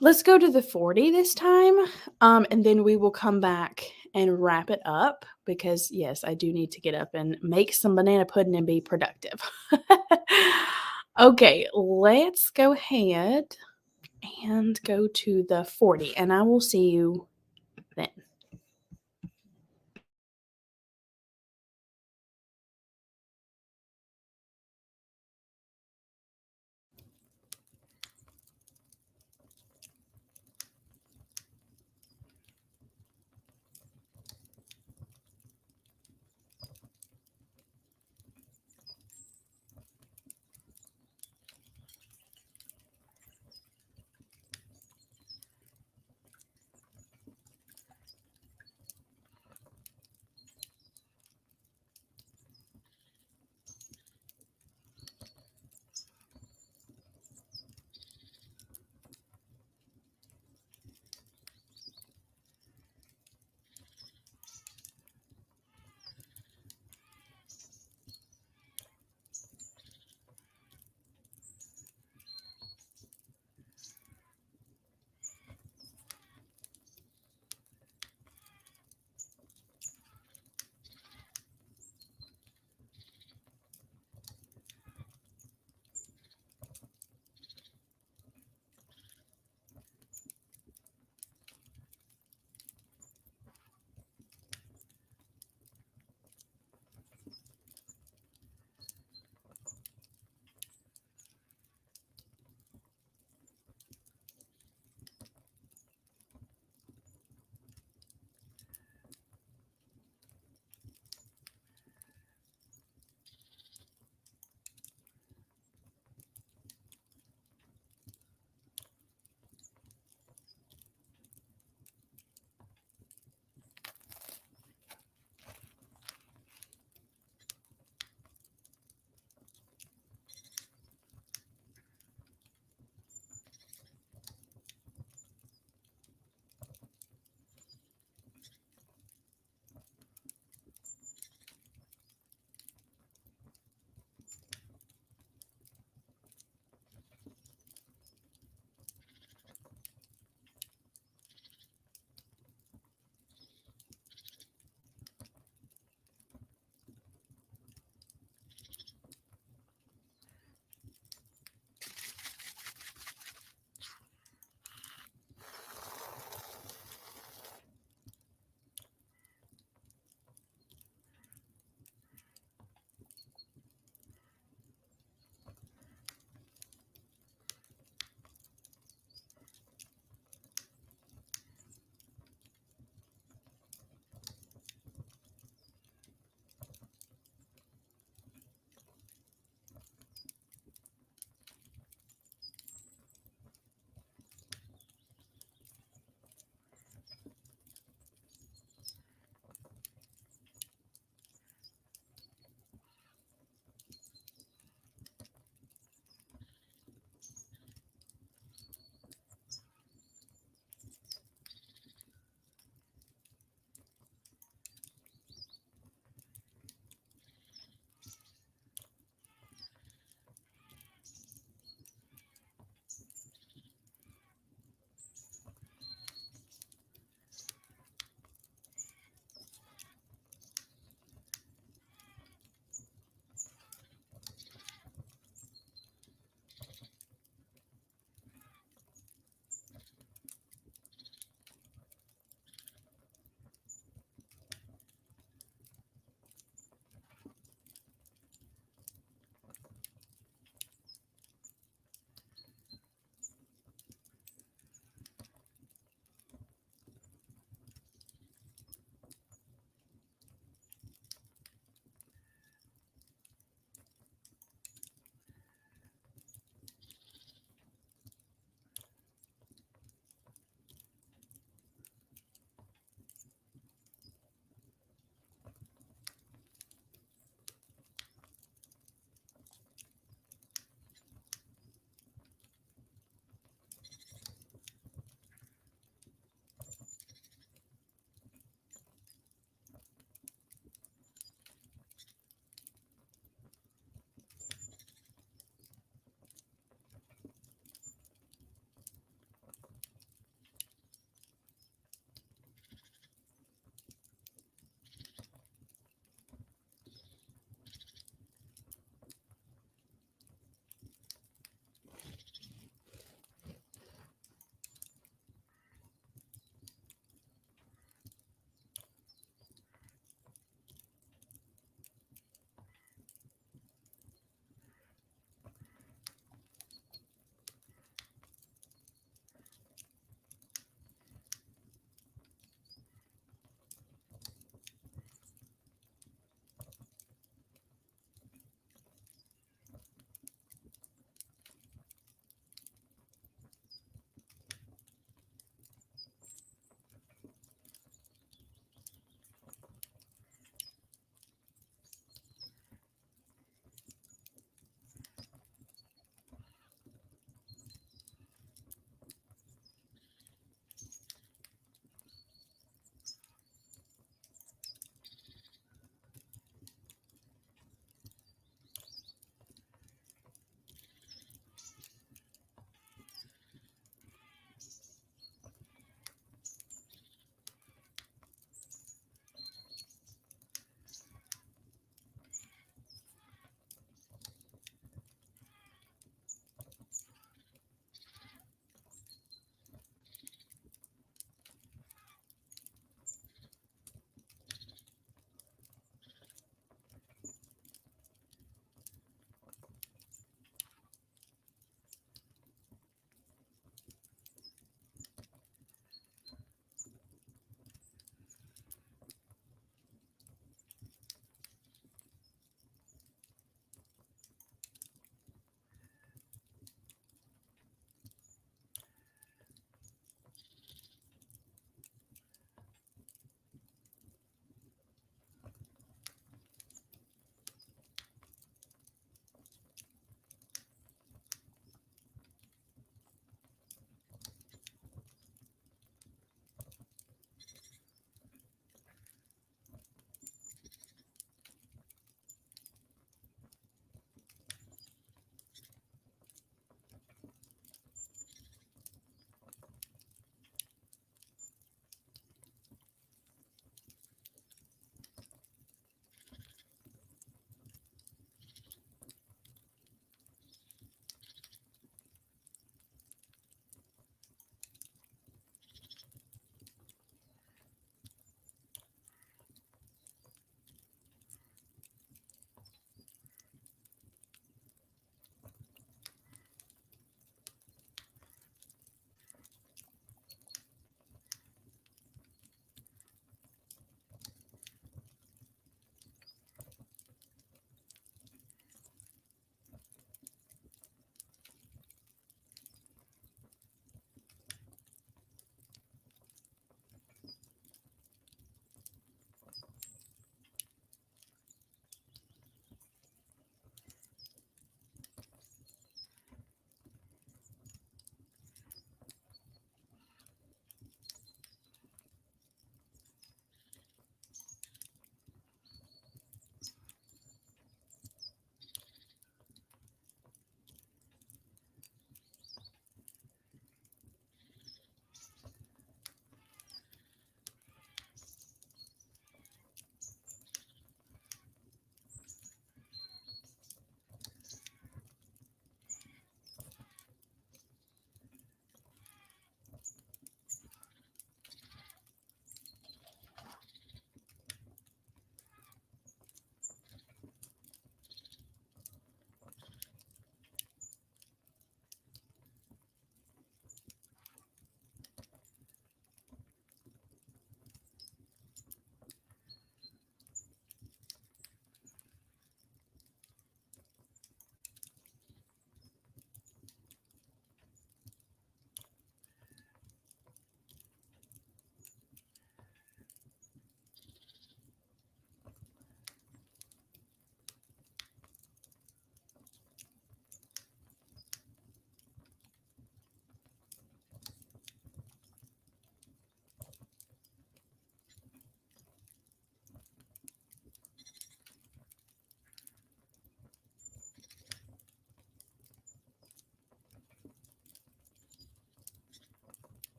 let's go to the 40 this time. And then we will come back and wrap it up because yes, I do need to get up and make some banana pudding and be productive. Okay, let's go ahead and go to the 40, and I will see you then.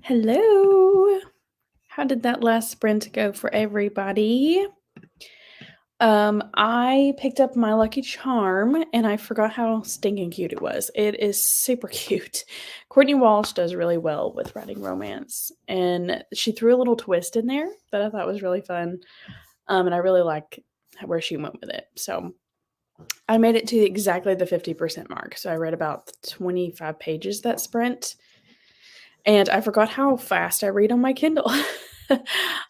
Hello. How did that last sprint go for everybody? I picked up my Lucky Charm and I forgot how stinking cute it was. It is super cute. Courtney Walsh does really well with writing romance, and she threw a little twist in there that I thought was really fun. And I really like where she went with it. So I made it to exactly the 50% mark. So I read about 25 pages that sprint, and I forgot how fast I read on my Kindle.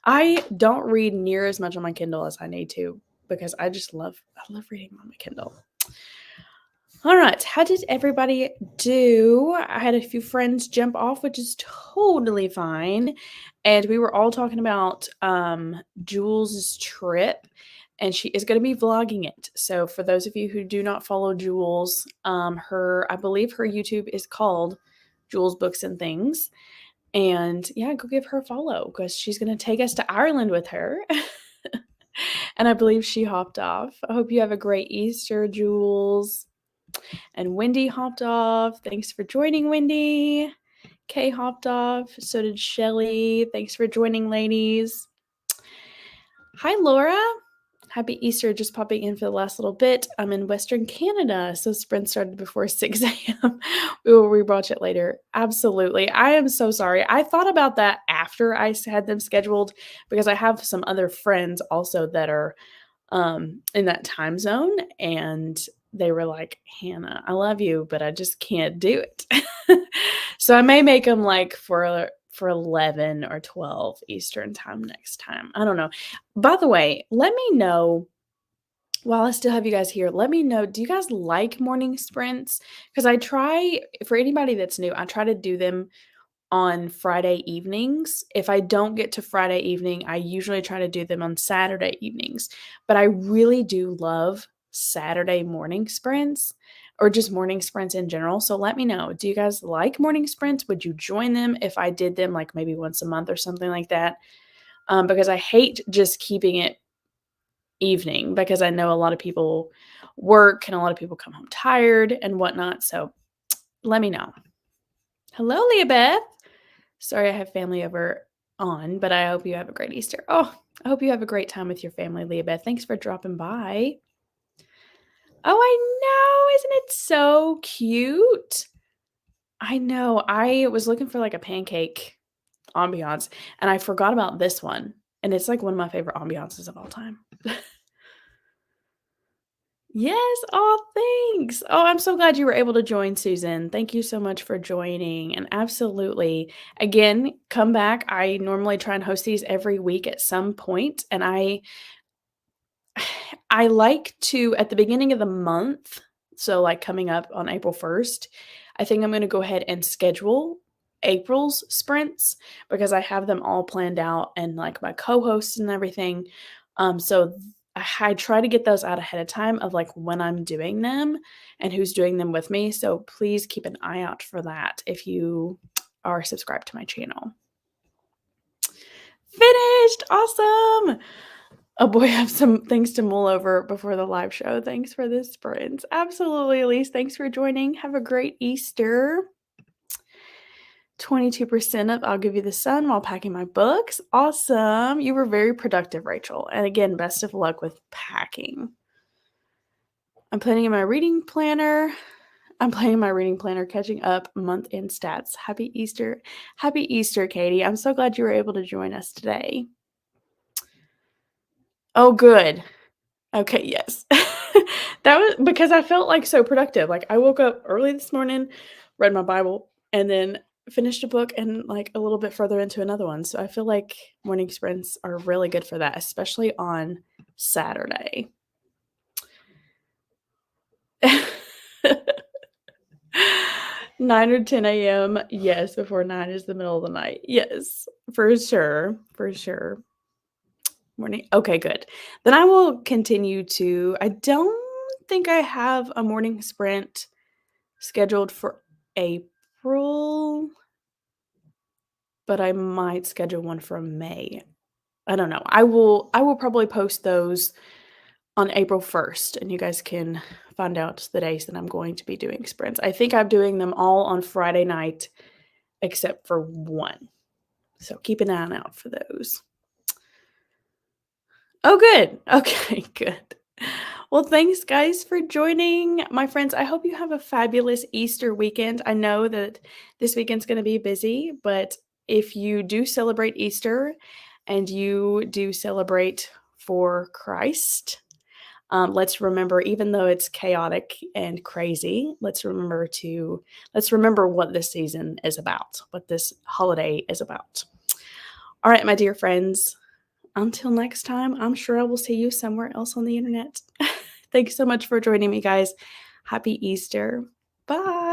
I don't read near as much on my Kindle as I need to because I love reading on my Kindle. All right, how did everybody do? I had a few friends jump off, which is totally fine. And we were all talking about Jules' trip, and she is going to be vlogging it. So for those of you who do not follow Jules, I believe her YouTube is called Jules Books and Things. And yeah, go give her a follow because she's going to take us to Ireland with her. And I believe she hopped off. I hope you have a great Easter, Jules. And Wendy hopped off. Thanks for joining, Wendy. Kay hopped off. So did Shelly. Thanks for joining, ladies. Hi, Laura. Happy Easter. Just popping in for the last little bit. I'm in Western Canada, so sprint started before 6 a.m. We will rewatch it later. Absolutely. I am so sorry. I thought about that after I had them scheduled because I have some other friends also that are in that time zone, and they were like, Hannah, I love you, but I just can't do it. So I may make them like for 11 or 12 Eastern time next time. I don't know. By the way, let me know while I still have you guys here. Let me know, do you guys like morning sprints? Because I try, for anybody that's new, I try to do them on Friday evenings. If I don't get to Friday evening, I usually try to do them on Saturday evenings. But I really do love Saturday morning sprints or just morning sprints in general. So let me know. Do you guys like morning sprints? Would you join them if I did them like maybe once a month or something like that? Because I hate just keeping it evening because I know a lot of people work and a lot of people come home tired and whatnot. So let me know. Hello, Leah Beth. Sorry, I have family over on, but I hope you have a great Easter. Oh, I hope you have a great time with your family, Leah Beth. Thanks for dropping by. Oh, I know. Isn't it so cute? I know. I was looking for like a pancake ambiance, and I forgot about this one. And it's like one of my favorite ambiances of all time. Yes. Oh, thanks. Oh, I'm so glad you were able to join, Susan. Thank you so much for joining. And absolutely, again, come back. I normally try and host these every week at some point, and I like to at the beginning of the month, so like coming up on April 1st, I think I'm going to go ahead and schedule April's sprints because I have them all planned out and like my co-hosts and everything. So I try to get those out ahead of time of like when I'm doing them and who's doing them with me. So please keep an eye out for that if you are subscribed to my channel. Finished! Awesome! Oh boy, I have some things to mull over before the live show. Thanks for this sprint. Absolutely, Elise. Thanks for joining. Have a great Easter. 22% of I'll Give You the Sun while packing my books. Awesome. You were very productive, Rachel. And again, best of luck with packing. I'm planning in my reading planner. Catching up month in stats. Happy Easter. Happy Easter, Katie. I'm so glad you were able to join us today. Oh, good. Okay, yes. That was because I felt like so productive. Like I woke up early this morning, read my Bible, and then finished a book and like a little bit further into another one. So I feel like morning sprints are really good for that, especially on Saturday. 9 or 10 a.m. Yes, before 9 is the middle of the night. Yes, for sure. For sure. Morning. Okay, good. Then I will continue to, I don't think I have a morning sprint scheduled for April, but I might schedule one for May. I don't know. I will probably post those on April 1st, and you guys can find out the days that I'm going to be doing sprints. I think I'm doing them all on Friday night except for one. So keep an eye out for those. Oh, good. Okay, good. Well, thanks, guys, for joining. My friends, I hope you have a fabulous Easter weekend. I know that this weekend's going to be busy, but if you do celebrate Easter and you do celebrate for Christ, let's remember, even though it's chaotic and crazy, let's remember what this season is about, what this holiday is about. All right, my dear friends, until next time, I'm sure I will see you somewhere else on the internet. Thanks so much for joining me, guys. Happy Easter. Bye.